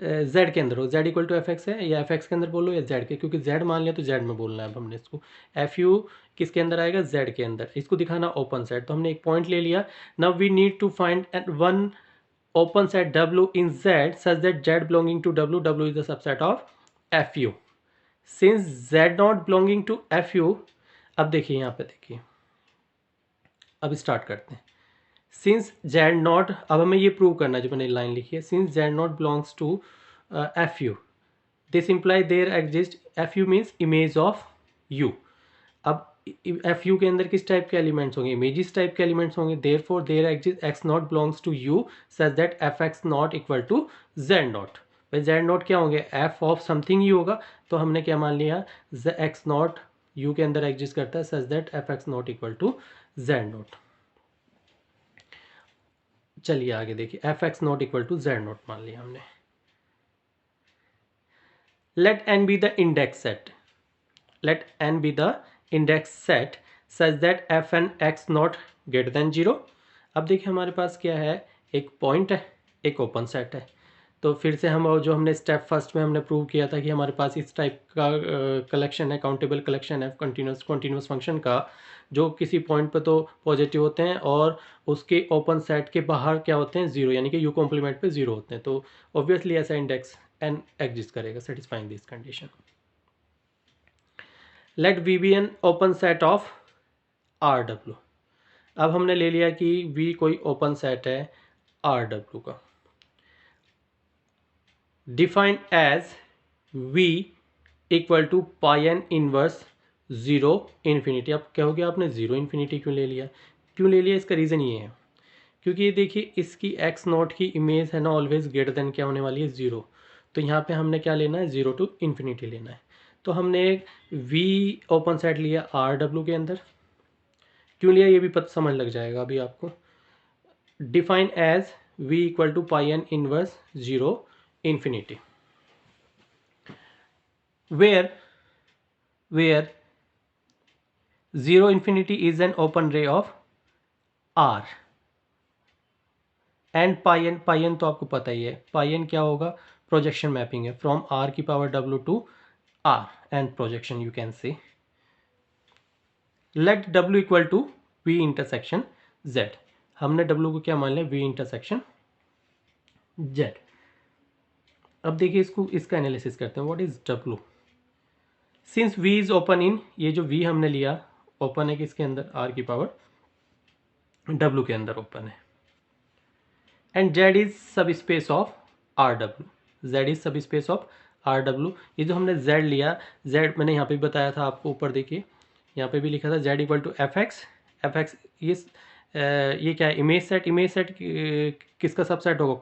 Z के अंदर हो. Z इक्वल टू fx है, या fx के अंदर बोलो या Z के, क्योंकि Z मान लिया तो Z में बोलना है. अब हमने इसको FU किसके अंदर आएगा, Z के अंदर. इसको दिखाना ओपन सेट, तो हमने एक पॉइंट ले लिया. Now we need to find one open set W in Z such that Z belonging to W is the subset of FU. Since Z not belonging to FU, अब देखिए यहाँ पे देखिए, अब स्टार्ट करते हैं. सिंस Z नॉट, अब हमें ये प्रूव करना है जो मैंने लाइन लिखी है, since Z not belongs to FU, this imply there exist, FU means image of U. अब FU के अंदर किस टाइप के एलिमेंट्स होंगे, इमेजेस टाइप के एलिमेंट्स होंगे. Therefore there exist X not belongs to U such that fx not equal to Z not. भाई Z not क्या होंगे, f ऑफ समथिंग ही होगा, तो हमने क्या मान लिया, X नॉट U के अंदर एग्जिस्ट करता है such that fx not equal to Z not. चलिए आगे देखिए, fx not equal to Z not मान लिया हमने. Let n be the index set. Let n be the index set such that f and x not greater than 0. अब देखिए हमारे पास क्या है, एक पॉइंट है, एक ओपन सेट है. तो फिर से हम जो हमने स्टेप फर्स्ट में हमने प्रूव किया था कि हमारे पास इस टाइप का कलेक्शन है, काउंटेबल कलेक्शन है कॉन्टिन्यूस फंक्शन का, जो किसी पॉइंट पर तो पॉजिटिव होते हैं और उसके ओपन सेट के बाहर क्या होते हैं, जीरो, यानी कि यू कॉम्प्लीमेंट पे जीरो होते हैं. तो ऑब्वियसली ऐसा इंडेक्स एन एग्जिस्ट करेगा satisfying this condition. Let v be an open set of r डब्ल्यू. अब हमने ले लिया कि वी कोई ओपन सेट है आर डब्ल्यू का. Define as v equal to pi N inverse zero infinity. अब कहोगे आपने ज़ीरो इन्फिनिटी क्यों ले लिया, क्यों ले लिया, इसका रीज़न ये है क्योंकि ये देखिए इसकी एक्स नॉट की इमेज है ना ऑलवेज ग्रेटर देन क्या होने वाली है, ज़ीरो. तो यहाँ पे हमने क्या लेना है, ज़ीरो टू इन्फिनिटी लेना है. तो हमने एक वी ओपन सेट लिया आर डब्ल्यू के अंदर. क्यों लिया ये भी पता समझ लग जाएगा अभी आपको. Define as v equal to pi N inverse zero infinity, where 0 infinity is an open ray of R and pi n तो आपको पता ही है, pi n क्या होगा, प्रोजेक्शन मैपिंग है फ्रॉम R की power W to R and projection you can say. Let W equal to V intersection Z. हमने W को क्या मान लिया, V इंटरसेक्शन Z. अब देखिए इसका एनालिसिस करते हैं. What is W. Since V is open इन, ये जो V हमने लिया ओपन है किसके अंदर, R की पावर W के अंदर ओपन है. एंड Z इज सब space of RW. Z is सब स्पेस ऑफ RW. ये जो हमने Z लिया, Z मैंने यहाँ पे भी बताया था आपको, ऊपर देखिए यहाँ पे भी लिखा था Z इक्वल टू fx. ये क्या है, इमेज सेट किसका सबसेट होगा,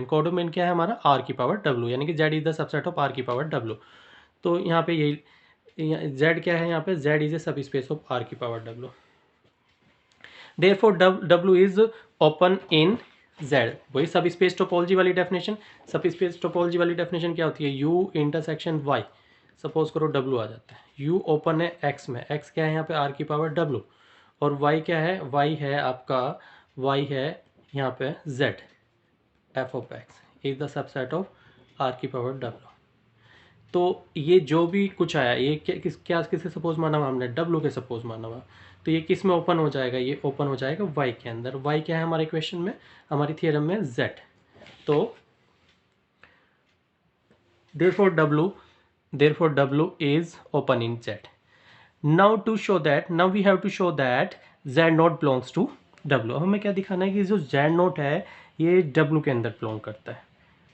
कोडोमेन क्या है हमारा, R की पावर W, यानी कि Z is the subset of R की पावर W. तो यहाँ पे यही Z क्या है, यहाँ पे Z इज ए सब स्पेस ऑफ R की power W. Therefore W is open in Z. वही सब स्पेस टोपोलॉजी वाली डेफिनेशन. सब स्पेस टोपोलॉजी वाली डेफिनेशन क्या होती है, U इंटरसेक्शन Y. सपोज करो W आ जाता है, U ओपन है X में, X क्या है यहाँ पे R की पावर W, और Y क्या है, Y है आपका, Y है यहाँ पे Z, f of x is the subset of R की पावर W. तो ये जो भी कुछ आया ये किसके सपोज माना हुआ हमने, W के सपोज माना हुआ. तो ये किस में ओपन हो जाएगा, ये ओपन हो जाएगा y के अंदर। y क्या है हमारे इक्वेशन में, हमारी थियरम में z। तो therefore w is open in z. Now we have to show that z not belongs to w। हमें क्या दिखाना है कि जो z नॉट है ये w के अंदर बिलोंग करता है।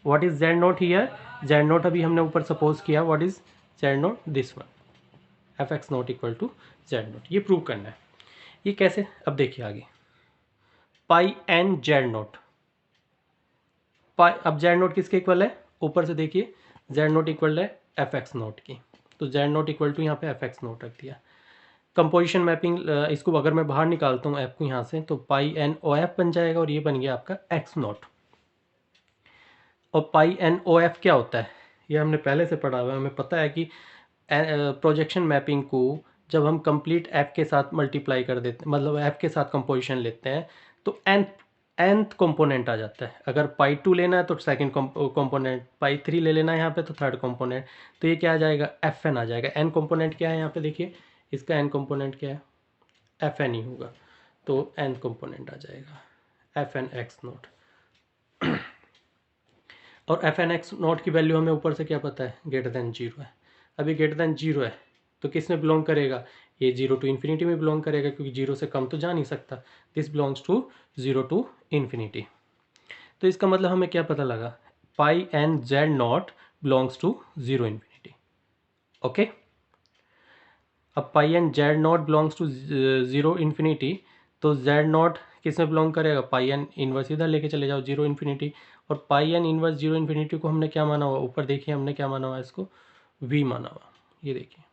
What is z naught here, z naught अभी हमने ऊपर सपोज किया, what is z naught, this one, fx not equal to z naught. ये प्रूव करना है। ये कैसे, अब देखिए आगे, pi N Z naught, pi, अब जेड नॉट किसके इक्वल है, ऊपर से देखिए जेड नॉट इक्वल है एफ एक्स नॉट की, तो जेड नॉट इक्वल टू यहाँ पे एफ एक्स नॉट रख दिया। कंपोजिशन मैपिंग, इसको अगर मैं बाहर निकालता हूँ एफ को यहाँ से, तो पाई एन ओ एफ बन जाएगा और ये बन गया आपका एक्स नॉट। और पाई एन ओ एफ क्या होता है, ये हमने पहले से पढ़ा हुआ है, हमें पता है कि प्रोजेक्शन मैपिंग को जब हम कंप्लीट एफ के साथ मल्टीप्लाई कर देते हैं, मतलब एफ के साथ कंपोजिशन लेते हैं, तो nth कंपोनेंट आ जाता है। अगर पाई 2 लेना है तो सेकंड कंपोनेंट, पाई 3 ले लेना है यहाँ पे तो थर्ड कंपोनेंट। तो ये क्या आ जाएगा, एफ एन आ जाएगा। एन कंपोनेंट क्या है यहाँ पे देखिए, इसका एन कंपोनेंट क्या है, एफ एन ही होगा, तो एन कंपोनेंट आ जाएगा एफ एन एक्स नोट। और एफ एन एक्स नॉट की वैल्यू हमें ऊपर से क्या पता है, ग्रेटर देन जीरो है। अभी ग्रेटर देन जीरो है तो किस में बिलोंग करेगा, ये जीरो टू इन्फिनिटी में बिलोंग करेगा, क्योंकि जीरो से कम तो जा नहीं सकता। This belongs to zero to infinity. तो इसका मतलब हमें क्या पता लगा, pi N Z naught belongs to zero infinity. Okay, अब pi N Z naught belongs to zero infinity, तो जेड नॉट किस में बिलोंग करेगा, पाई एन इनवर्स इधर लेके चले जाओ जीरो इन्फिनिटी। और पाई एन इनवर्स जीरो इन्फिनिटी को हमने क्या माना हुआ, ऊपर देखिए हमने क्या माना हुआ, इसको v माना हुआ, ये देखिए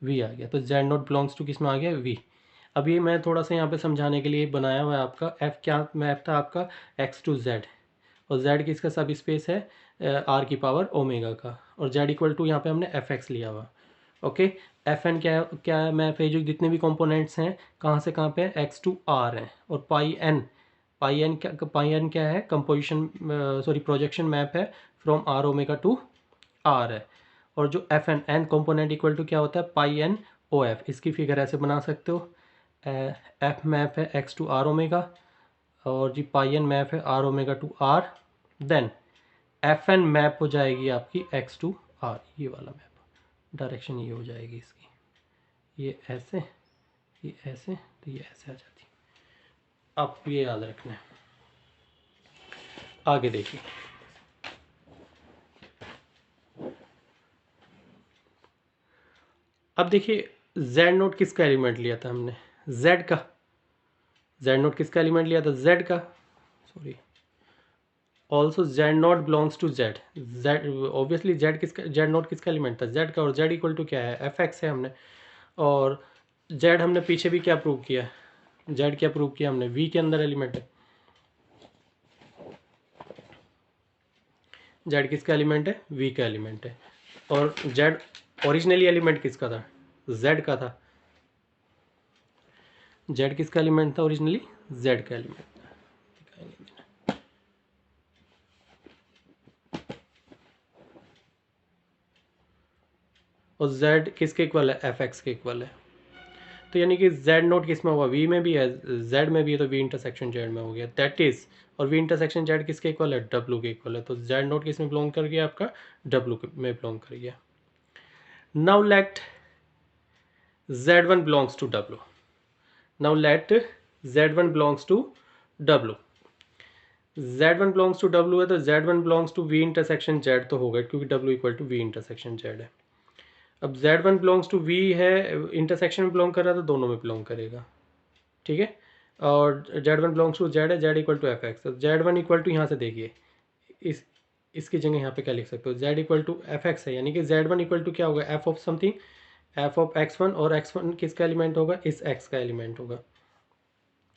v आ गया। तो z नॉट बिलोंग्स टू किस में आ गया, v। अब ये मैं थोड़ा सा यहाँ पे समझाने के लिए बनाया हुआ है आपका f, क्या मैप था आपका x टू z, और z किसका सब स्पेस है, r की पावर ओमेगा का, और z इक्वल टू यहाँ पे हमने fx लिया हुआ। ओके, एफ एन क्या है मैप है, जो जितने भी कंपोनेंट्स हैं कहाँ से कहाँ पे x टू r हैं। और पाई एन क्या है, कंपोजिशन सॉरी प्रोजेक्शन मैप है from r omega to r है। और जो f n n component equal to क्या होता है, पाई एन ओ एफ। इसकी फिगर ऐसे बना सकते हो, एफ मैप है एक्स टू आर ओमेगा, और जी पाई एन मैप है r omega to r, then f n map हो जाएगी आपकी एक्स टू आर, ये वाला मैप, डायरेक्शन ये हो जाएगी इसकी, ये ऐसे, ये ऐसे, तो ये ऐसे आ जाती है। आप ये याद रखना है। आगे देखिए, अब देखिए z नोट किसका एलिमेंट लिया था हमने, z का। z नोट किसका एलिमेंट लिया था, z का, sorry. Also z not belongs to z, obviously z naught किसका एलिमेंट था, z का। और z इक्वल टू क्या है, एफ एक्स है हमने। और z हमने पीछे भी क्या प्रूव किया, z क्या प्रूव किया हमने, v के अंदर एलिमेंट है। z किसका एलिमेंट है, v का एलिमेंट है। और z ओरिजिनली एलिमेंट किसका था, z का था। z किसका एलिमेंट था ओरिजिनली, z का एलिमेंट था। और z किसके इक्वल है, एफ एक्स के इक्वल है। तो यानी कि z नोट किस में हुआ, v में भी है, z में भी है, तो v इंटरसेक्शन z में हो गया, दैट इज। और v इंटरसेक्शन z किसके इक्वल है, w के इक्वल है। तो z नोट किस में बिलोंग कर गया, आपका w में बिलोंग कर गया। Now let z1 belongs to w, now let z1 belongs to w। z1 belongs to w है तो z1 belongs to v intersection z तो होगा, क्योंकि w equal to v intersection z है। अब z1 बिलोंग्स टू v है, intersection में belong कर रहा है तो दोनों में बिलोंग करेगा, ठीक है। और z1 बिलोंग्स टू z है, z equal to f x. z1 equal to यहाँ से देखिए, इसकी जगह यहाँ पे क्या लिख सकते हो, z equal to f x है, यानी कि z1 इक्वल टू क्या होगा, f of something, f of x1, और x1 किसका एलिमेंट होगा, इस x का एलिमेंट होगा।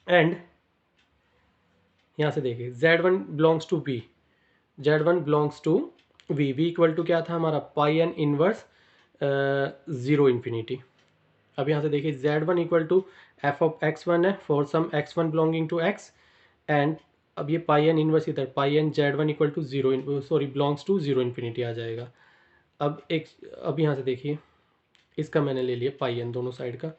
एंड यहाँ से देखिए z1 belongs to v, z1 belongs to v, v equal to क्या था हमारा, pi N inverse zero infinity. अब यहाँ से देखिए z1 equal to f of x1 है for some x1 belonging to x, and अब ये पाई एन इनवर्स इधर, pi N z1 equal to zero, sorry belongs to zero infinity आ जाएगा। अब यहाँ से देखिए, इसका मैंने ले लिया पाई एन दोनों साइड का,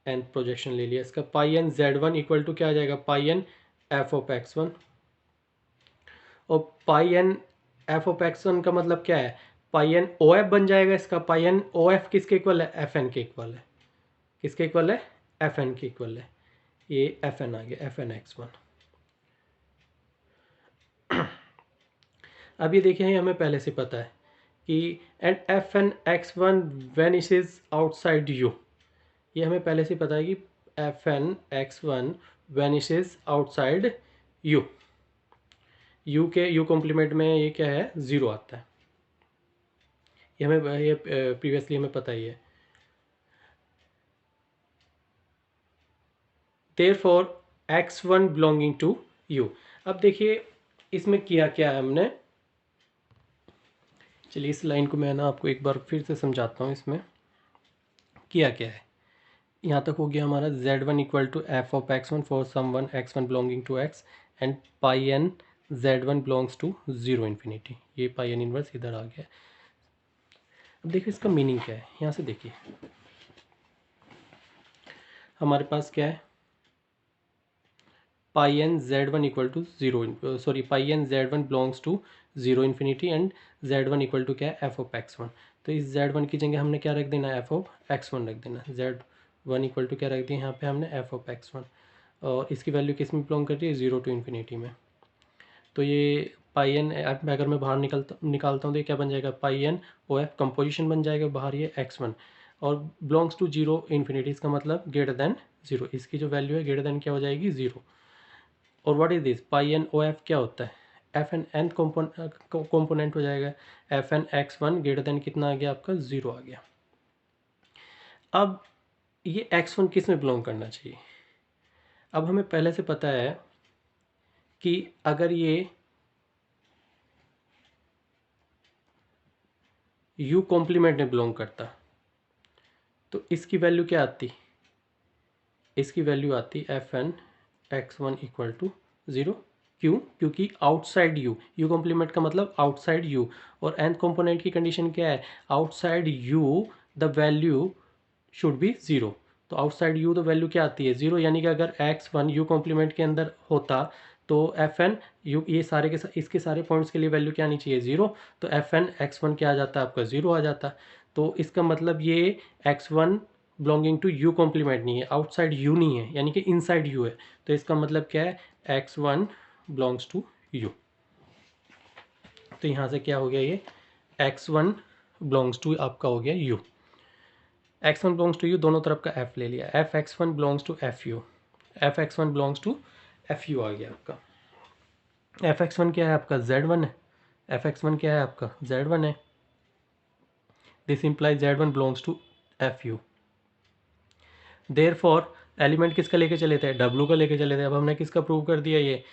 nth प्रोजेक्शन ले लिया इसका, पाई एन z1 इक्वल टू क्या आ जाएगा, पाई एन एफ ऑफ x1, और पाई एन एफ ऑफ x1 का मतलब क्या है, पाई एन ओ एफ बन जाएगा इसका। पाई एन ओ एफ किसके इक्वल है, एफ एन के इक्वल है। किसके इक्वल है, एफ एन के इक्वल है। ये एफ एन आ गया, एफ एन x1। अब ये देखिए हमें पहले से पता है कि and f n x1 vanishes outside u, ये हमें पहले से पता है कि f n x1 vanishes outside u, u के यू कॉम्प्लीमेंट में ये क्या है, ज़ीरो आता है। ये हमें ये प्रीवियसली हमें पता ही है। Therefore x1 belonging to u। अब देखिए इसमें किया क्या है हमने, चलिए इस लाइन को मैं ना आपको एक बार फिर से समझाता हूँ। इसमें किया क्या है, यहाँ तक हो गया हमारा z1 equal to f of x1 for some one x1 belonging to x and pi N z1 belongs to zero infinity. ये पाई एन इनवर्स इधर आ गया। अब देखिए इसका मीनिंग क्या है, यहाँ से देखिए हमारे पास क्या है, pi N z1 equal to zero, sorry pi N z1 belongs to zero infinity and z1 equal to क्या है, एफ ऑफ x1। तो इस z1 की जगह हमने क्या रख देना, एफ ऑफ x1 रख देना। z1 इक्वल टू क्या रख दिया यहाँ पे हमने, एफ ऑफ x1, और इसकी वैल्यू किस में बिलोंग करती है, जीरो टू इन्फिनिटी में। तो ये पाई एन अगर मैं बाहर निकालता हूँ तो ये क्या बन जाएगा, पाई एन ओ एफ कंपोजिशन बन जाएगा बाहर, ये x1 और बिलोंग्स टू जीरो इन्फिनिटी, इसका मतलब ग्रेटर देन जीरो। इसकी जो वैल्यू है ग्रेटर देन क्या हो जाएगी, जीरो। और what is this, pi n o f क्या होता है, एफ एन एन कॉम्पोनेंट हो जाएगा। F n x1 greater than कितना आ गया आपका, जीरो आ गया। अब ये x1 किस में बिलोंग करना चाहिए, अब हमें पहले से पता है कि अगर ये u कॉम्प्लीमेंट में बिलोंग करता तो इसकी वैल्यू क्या आती, इसकी वैल्यू आती f n x1 equal to zero. क्यों, क्योंकि आउटसाइड यू, यू कॉम्प्लीमेंट का मतलब आउटसाइड यू, और nth कंपोनेंट की कंडीशन क्या है, outside u the value should be zero. तो आउटसाइड यू द वैल्यू क्या आती है, ज़ीरो, यानी कि अगर x1 यू कॉम्प्लीमेंट के अंदर होता तो एफ एन यू, ये सारे के इसके सारे पॉइंट्स के लिए वैल्यू क्या आनी चाहिए, ज़ीरो। तो एफ एन x1 क्या आ जाता है आपका, ज़ीरो आ जाता। तो इसका मतलब ये x1 belonging to you compliment नहीं है, आउटसाइड यू नहीं है, यानी कि इनसाइड यू है। तो इसका मतलब क्या है, x1 बिलोंग्स टू यू। तो यहाँ से क्या हो गया, ये x1 बिलोंग्स टू आपका हो गया you, x1 belongs to you, दोनों तरफ का f ले लिया, F x1 belongs to F U, F x1 belongs to F U आ गया आपका। एफ x1 क्या है आपका, z1 है, एफ x1 क्या है आपका, z1 है। This implies z1 belongs to F u. Therefore element किसका लेके चले थे, w का लेके चले थे। अब हमने किसका प्रूव कर दिया, ये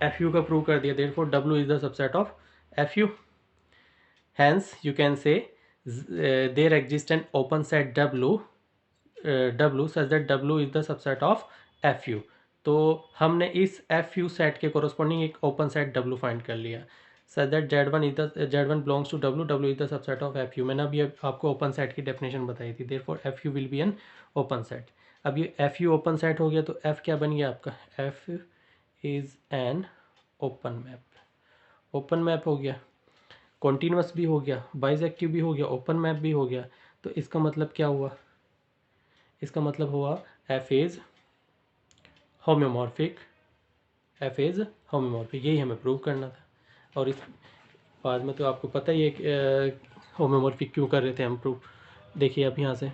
एफ यू का प्रूव कर दिया। Therefore w is the subset of f u. Hence you can say there exist an open set w such that w is the subset of f u. तो हमने इस f u set के corresponding एक open set w find कर लिया, such that z1 belongs to w is the subset of f u. मैंने अभी आपको ओपन सेट की डेफिनेशन बताई थी। Therefore f you will be an open set. अब ये एफ यू ओपन सेट हो गया तो एफ क्या बन गया आपका, F is an open map. Open map हो गया, कॉन्टीन्यूअस भी हो गया, बाइजेक्टिव भी हो गया, ओपन मैप भी हो गया। तो इसका मतलब क्या हुआ, इसका मतलब हुआ एफ इज होम्योमॉर्फिक, एफ इज होम्योमॉर्फिक। यही हमें प्रूव करना था। और इस बाद में तो आपको पता ही है होम्योमॉर्फिक क्यों कर रहे थे हम प्रूव। देखिए अब यहाँ से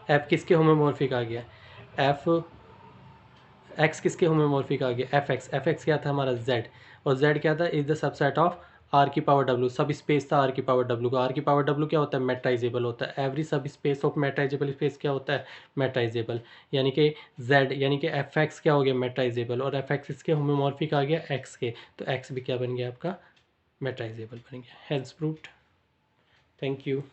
एफ किसके होम्योमॉर्फिक आ गया, एफ एक्स किसके होम्योमॉर्फिक आ गया, एफ एक्स क्या था हमारा जेड, और जेड क्या था, is the subset of r की पावर डब्ल्यू। सब स्पेस था आर की पावर डब्ल्यू का। आर की पावर डब्ल्यू क्या होता है, मेट्राइजेबल होता है। एवरी सब स्पेस ऑफ मेट्राइजेबल स्पेस क्या होता है, मेट्राइजेबल। यानी कि जेड यानी कि एफ एक्स क्या हो गया, मेट्राइजेबल, और एफ एक्स इसके होम्योमॉर्फिक आ गया एक्स के, तो एक्स भी क्या बन गया आपका, मेट्राइजेबल बन गया। Hence proved. Thank you.